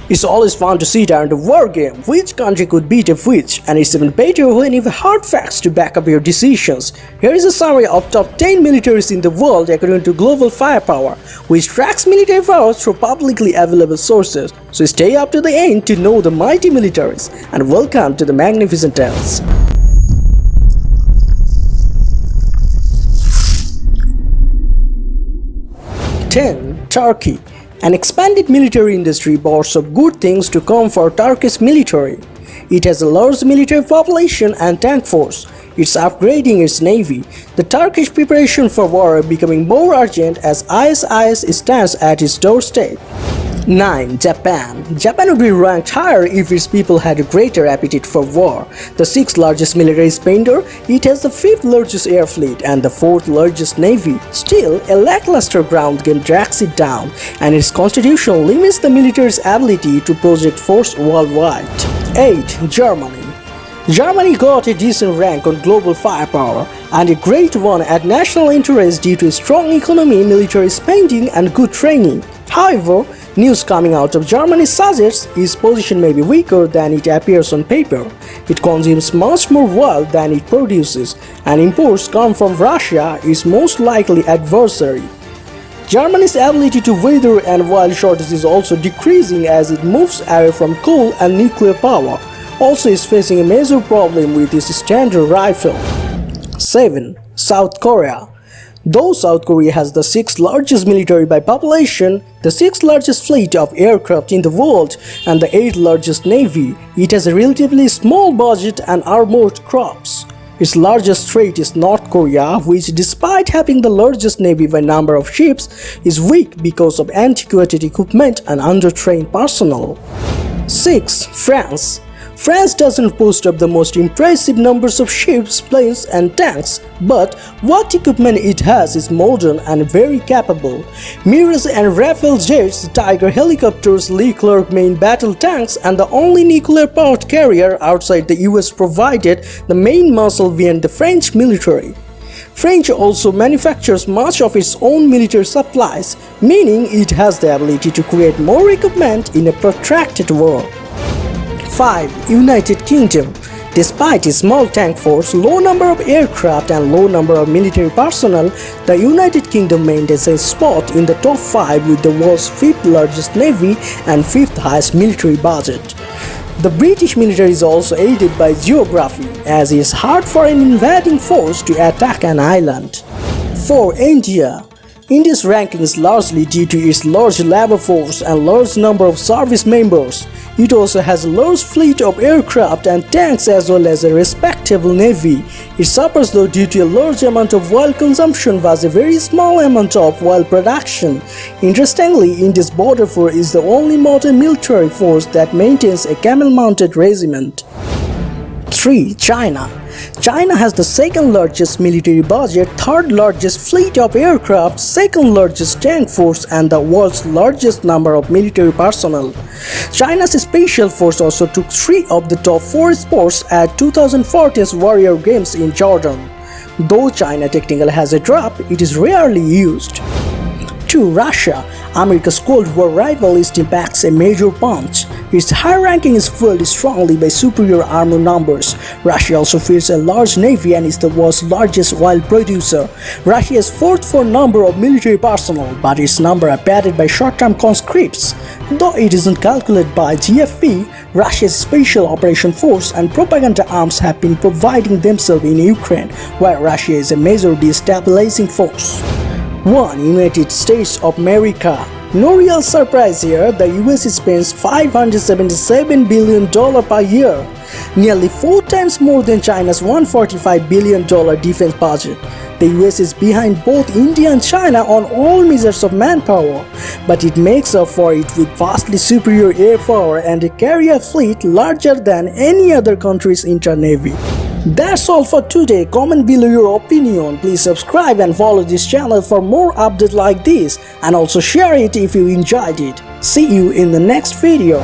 It's always fun to sit down to war game, which country could beat a which, and it's even better when you have hard facts to back up your decisions. Here is a summary of top 10 militaries in the world according to Global Firepower, which tracks military powers through publicly available sources. So stay up to the end to know the mighty militaries, and welcome to the Magnificent Tales. 10. Turkey. An expanded military industry boasts of good things to come for Turkish military. It has a large military population and tank force. It's upgrading its navy. The Turkish preparation for war are becoming more urgent as ISIS stands at its doorstep. 9. Japan. Japan would be ranked higher if its people had a greater appetite for war. The 6th largest military spender, it has the 5th largest air fleet and the 4th largest navy. Still, a lackluster ground game drags it down, and its constitution limits the military's ability to project force worldwide. 8. Germany. Germany got a decent rank on global firepower and a great one at national interest due to a strong economy, military spending and good training. However, news coming out of Germany suggests its position may be weaker than it appears on paper. It consumes much more oil than it produces, and imports come from Russia, its most likely adversary. Germany's ability to weather an oil shortage is also decreasing as it moves away from coal and nuclear power. Also is facing a major problem with its standard rifle. 7. South Korea. Though South Korea has the 6th largest military by population, the 6th largest fleet of aircraft in the world, and the 8th largest navy, it has a relatively small budget and armored corps. Its largest threat is North Korea, which despite having the largest navy by number of ships, is weak because of antiquated equipment and undertrained personnel. 6. France. France doesn't boast of the most impressive numbers of ships, planes and tanks, but what equipment it has is modern and very capable. Mirage and Rafale jets, Tiger helicopters, Leclerc main battle tanks and the only nuclear-powered carrier outside the US provided the main muscle behind the French military. French also manufactures much of its own military supplies, meaning it has the ability to create more equipment in a protracted war. 5. United Kingdom. Despite its small tank force, low number of aircraft and low number of military personnel, the United Kingdom maintains a spot in the top 5 with the world's 5th largest navy and 5th highest military budget. The British military is also aided by geography, as it is hard for an invading force to attack an island. 4. India. India's ranking is largely due to its large labor force and large number of service members. It also has a large fleet of aircraft and tanks as well as a respectable navy. It suffers though due to a large amount of oil consumption was a very small amount of oil production. Interestingly, India's border force is the only modern military force that maintains a camel-mounted regiment. 3. China. China has the 2nd largest military budget, 3rd largest fleet of aircraft, 2nd largest tank force and the world's largest number of military personnel. China's special force also took 3 of the top 4 sports at 2014's Warrior Games in Jordan. Though China technically has a drop, it is rarely used. 2. Russia. America's Cold War rival still packs a major punch. Its high ranking is fueled strongly by superior armor numbers. Russia also fields a large navy and is the world's largest oil producer. Russia is 4th for number of military personnel, but its number are padded by short-term conscripts. Though it isn't calculated by GFP, Russia's Special Operation Force and propaganda arms have been providing themselves in Ukraine, while Russia is a major destabilizing force. 1. United States of America. No real surprise here, the US spends $577 billion per year, nearly 4 times more than China's $145 billion defense budget. The US is behind both India and China on all measures of manpower, but it makes up for it with vastly superior air power and a carrier fleet larger than any other country's inter-navy. That's all for today. Comment below your opinion. Please subscribe and follow this channel for more updates like this, and also share it if you enjoyed it. See you in the next video.